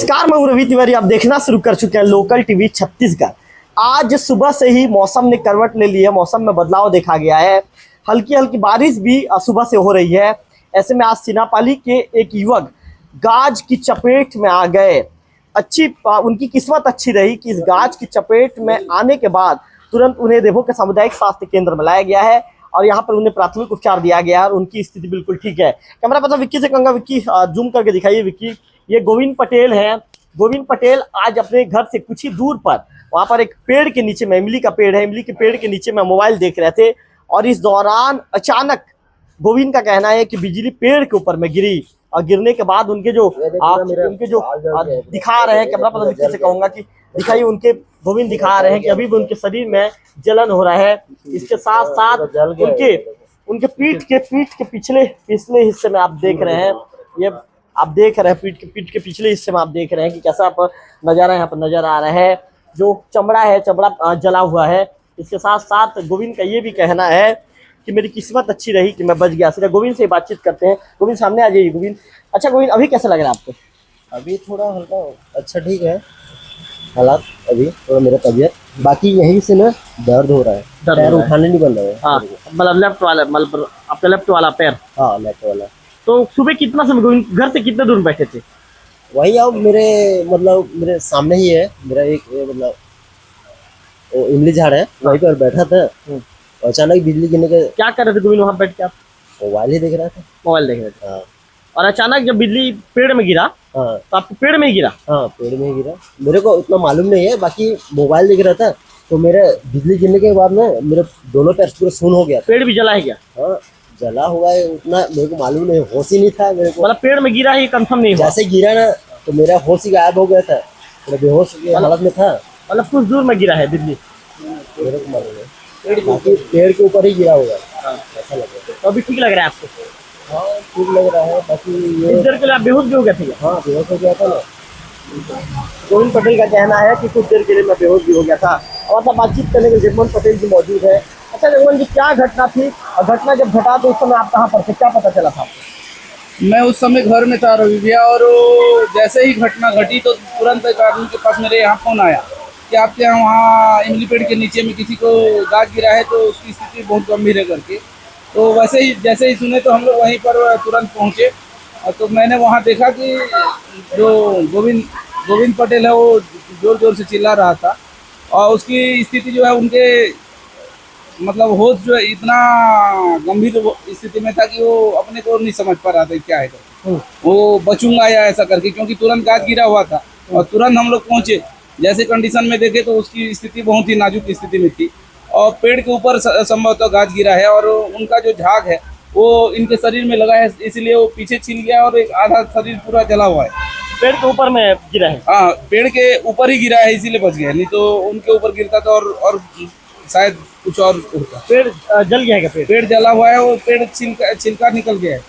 नमस्कार, मैं हूं रवि तिवारी। आप देखना शुरू कर चुके हैं लोकल टीवी छत्तीसगढ़। आज सुबह से ही मौसम ने करवट ले ली है, मौसम में बदलाव देखा गया है। हल्की हल्की बारिश भी सुबह से हो रही है। ऐसे में आज सीनापाली के एक युवक गाज की चपेट में आ गए। उनकी किस्मत अच्छी रही कि इस गाज की चपेट में आने के बाद तुरंत उन्हें देवो के सामुदायिक स्वास्थ्य केंद्र में लाया गया है और यहाँ पर उन्हें प्राथमिक उपचार दिया गया है और उनकी स्थिति बिल्कुल ठीक है। कैमरा पर्सन विक्की से कहूँगा, विक्की जूम करके दिखाइए। विक्की, ये गोविंद पटेल हैं। गोविंद पटेल आज अपने घर से कुछ ही दूर पर वहाँ पर एक पेड़ के नीचे में, इमली का पेड़ है, इमली के पेड़ के नीचे में मोबाइल देख रहे थे और इस दौरान अचानक गोविंद का कहना है कि बिजली पेड़ के ऊपर में गिरी और गिरने के बाद उनके जो दिखा रहे हैं, कैमरा पर्सन विक्की से कहूँगा कि दिखाइए, उनके गोविंद दिखा रहे हैं कि अभी भी उनके शरीर में जलन हो रहा है। इसके साथ साथ उनके पीठ के पिछले हिस्से में आप देख रहे हैं, ये आप देख रहे हैं पीठ के पिछले हिस्से में आप देख रहे हैं कि कैसा आप नज़ारा यहाँ पर नजर आ रहा है। जो चमड़ा जला हुआ है। इसके साथ साथ गोविंद का ये भी कहना है कि मेरी किस्मत अच्छी रही कि मैं बच गया। सीधा गोविंद से बातचीत करते हैं। गोविंद, सामने आ जाइए। गोविंद, अच्छा गोविंद, अभी कैसा लग रहा है आपको? अभी थोड़ा हल्का अच्छा ठीक है हालात, अभी थोड़ा मेरा तबीयत, बाकी यहीं से ना दर्द हो रहा है, पैर उठाने नहीं बन रहा है। हाँ, मतलब लेफ्ट वाला, मतलब आपका लेफ्ट वाला पैर? हाँ, लेफ्ट वाला। तो सुबह कितना समय गोविंद घर से कितने दूर बैठे थे? वही अब मेरे सामने ही है मेरा एक मतलब वो इमली झाड़ है, वहीं पर बैठा था। अचानक बिजली गिरने के। क्या कर रहे थे गोविंद वहाँ बैठ के आप? मोबाइल ही देख रहा था। मोबाइल देख रहे थे। हाँ। और अचानक जब बिजली पेड़ में गिरा, हाँ, तो आपको पेड़ में ही गिरा? हाँ, पेड़ में ही गिरा। मेरे को उतना मालूम नहीं है, बाकी मोबाइल देख रहा था तो मेरे बिजली गिरने के बाद में मेरे दोनों पैर पूरा सून हो गया। पेड़ भी जला है क्या? हाँ, जला हुआ है, उतना मेरे को मालूम नहीं, होश ही नहीं था मेरे को। मतलब पेड़ में गिरा है, कंफर्म नहीं हुआ? जैसे गिरा ना तो मेरा होश ही गायब हो गया था, मेरा बेहोश की हालत में था। मतलब कुछ दूर में गिरा है बिजली? मेरे को मालूम है, बाकी पेड़ के ऊपर ही गिरा होगा। ऐसा लग रहा है। तो अभी ठीक लग रहा है आपको? हाँ, ठीक लग रहा है। बाकी ये कुछ देर के लिए आप बेहोश भी हो गए थे? हाँ, बेहोश हो गया था ना। गोविंद पटेल का कहना है कि कुछ देर के लिए मैं बेहोश भी हो गया था। और तब बातचीत करने के लिए जगमोहन पटेल जी मौजूद है। अच्छा जगमोहन जी, क्या घटना थी और घटना जब घटा तो उस समय आप कहाँ पर थे, क्या पता चला था? मैं उस समय घर में था रवि भैया, और जैसे ही घटना घटी तो तुरंत एक आदमी के पास मेरे यहाँ फ़ोन आया कि आपके यहाँ वहाँ इमली पेड़ के नीचे में किसी को गाज गिरा है, तो उसकी स्थिति बहुत गंभीर है करके। तो वैसे ही जैसे ही सुने तो हम लोग वहीं पर तुरंत पहुँचे। तो मैंने वहाँ देखा कि जो गोविंद पटेल है वो ज़ोर ज़ोर से चिल्ला रहा था और उसकी स्थिति जो है, उनके मतलब होश जो है इतना गंभीर स्थिति में था कि वो अपने को नहीं समझ पा रहा था क्या है वो बचूंगा या ऐसा करके, क्योंकि तुरंत गाज गिरा हुआ था और तुरंत हम लोग पहुँचे। जैसे कंडीशन में देखे तो उसकी स्थिति बहुत ही नाजुक स्थिति में थी और पेड़ के ऊपर संभवतः गाज गिरा है और उनका जो झाग है वो इनके शरीर में लगा है, इसलिए वो पीछे छिल गया और एक आधा शरीर पूरा जला हुआ है। पेड़ के ऊपर में गिरा है? हाँ, पेड़ के ऊपर ही गिरा है, इसीलिए बच गया, नहीं तो उनके ऊपर गिरता था और शायद कुछ और होता। पेड़ जल गया है क्या? पेड़ जला हुआ है, वो पेड़ छिलका निकल गया है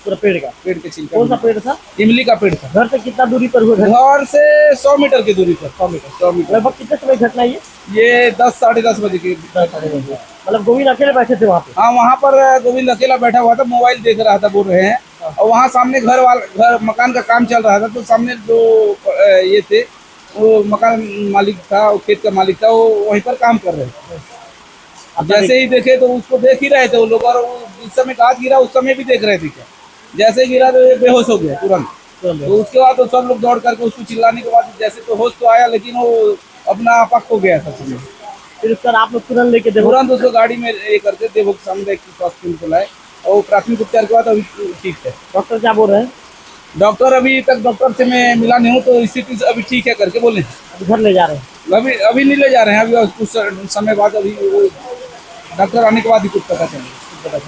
पूरा पेड़ का? पेड़ के छिलका। कौन सा पेड़ था? इमली का पेड़ था। घर से कितना दूरी पर हुआ? घर से 100 मीटर की दूरी पर। 100 मीटर। लगभग कितने समय घटना ये 10 साढ़े 10 बजे की। मतलब गोविंद अकेले बैठे थे वहाँ पे? हाँ, वहाँ पर गोविंद अकेला बैठा हुआ था, मोबाइल देख रहा था बोल रहे हैं। और वहाँ सामने घर मकान का काम चल रहा था, तो सामने जो ये थे वो मकान मालिक था, खेत का मालिक था, वो वहीं पर काम कर रहे थे। अब जैसे ही देखे तो उसको देख ही रहे थे वो लोग, और जिस समय गाज गिरा उस समय भी देख रहे थे क्या। जैसे गिरा तो ये बेहोश हो गया तुरंत। तो उसके बाद तो सब लोग दौड़ करके उसको चिल्लाने के बाद जैसे तो होश तो आया, लेकिन वो अपना पक हो गया था। फिर उसका आप लोग तुरंत लेके तुरंत उसको गाड़ी में ये करके देवो के सामने स्वास्थ्य केंद्र को लाए और प्राथमिक उपचार के बाद अभी ठीक है। डॉक्टर क्या बोल रहे हैं? डॉक्टर अभी तक डॉक्टर से मैं मिला नहीं हूँ, तो स्थिति अभी ठीक है करके बोले। अभी घर ले जा रहे हैं? अभी नहीं ले जा रहे हैं, अभी कुछ समय बाद, अभी डॉक्टर आने के बाद ही कुछ पता चलेगा।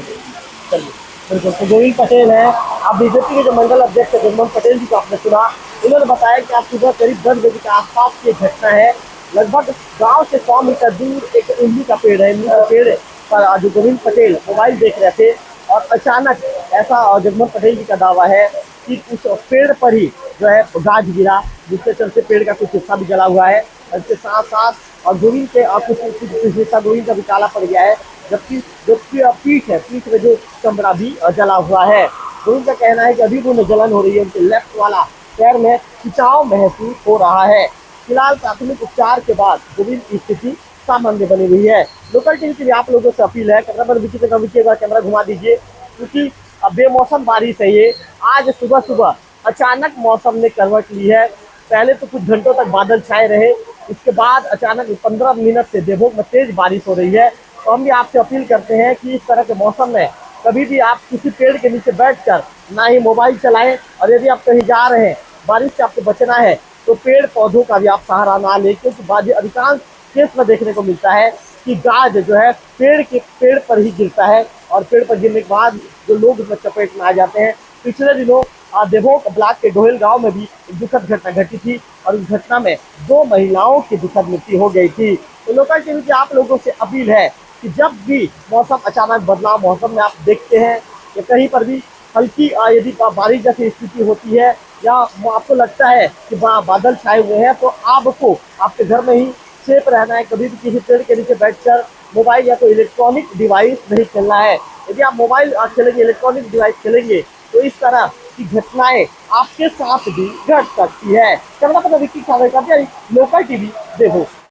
चलिए, बिल्कुल। तो गोविंद पटेल है, आप बीजेपी के जो मंडल अध्यक्ष है जगमोहन पटेल जी को आपने सुना। उन्होंने बताया कि आज सुबह करीब 10 बजे के आसपास की घटना है। लगभग गांव से 100 मीटर दूर एक इमली का पेड़ है, इमली का पेड़ पर जो गोविंद पटेल मोबाइल देख रहे थे और अचानक ऐसा जगमोहन पटेल जी का दावा है कि उस पेड़ पर ही जो है गाज गिरा, जिसके चलते पेड़ का कुछ हिस्सा भी जला हुआ है। इसके साथ साथ और गोविंद के कुछ हिस्सा गोविंद का भी काला पड़ गया है, जबकि जो पीठ में जो चमड़ा भी जला हुआ है। गोविंद का कहना है कि अभी भी उन्हें जलन हो रही है, उनके लेफ्ट वाला पैर में खिंचाव महसूस हो रहा है। फिलहाल प्राथमिक उपचार के बाद गोविंद की स्थिति सामान्य बनी हुई है। लोकल टीवी के लिए आप लोगों से अपील है, कैमरा पर विकी कैमरा घुमा दीजिए, क्योंकि अब बेमौसम बारिश है ये। आज सुबह सुबह अचानक मौसम ने करवट ली है। पहले तो कुछ घंटों तक बादल छाए रहे, इसके बाद अचानक 15 मिनट से देवभोग में तेज बारिश हो रही है। तो हम भी आपसे अपील करते हैं कि इस तरह के मौसम में कभी भी आप किसी पेड़ के नीचे बैठकर ना ही मोबाइल चलाएं, और यदि आप कहीं जा रहे हैं, बारिश से आपको बचना है, तो पेड़ पौधों का भी आप सहारा ना लें, क्योंकि अधिकांश केस में देखने को मिलता है कि गाज जो है पेड़ पर ही गिरता है, और पेड़ पर गिरने के बाद जो लोग उसमें चपेट में आ जाते हैं। पिछले दिनों देवोग ब्लॉक के डोहेल गांव में भी एक दुखद घटना घटी थी, और उस घटना में 2 महिलाओं की दुखद मृत्यु हो गई थी। तो लोकल टीवी की आप लोगों से अपील है कि जब भी मौसम अचानक बदलाव मौसम में आप देखते हैं, या कहीं पर भी हल्की यदि बारिश जैसी स्थिति होती है, या आपको लगता है कि बादल छाए हुए हैं, तो आपको आपके घर में ही सेफ रहना है। कभी भी किसी पेड़ के नीचे बैठकर मोबाइल या कोई इलेक्ट्रॉनिक डिवाइस नहीं खेलना है। यदि आप मोबाइल खेलेंगे, इलेक्ट्रॉनिक डिवाइस खेलेंगे, तो इस तरह की घटनाएं आपके साथ भी घट सकती है। कैमरा पर विक्की लोकल टीवी देखो।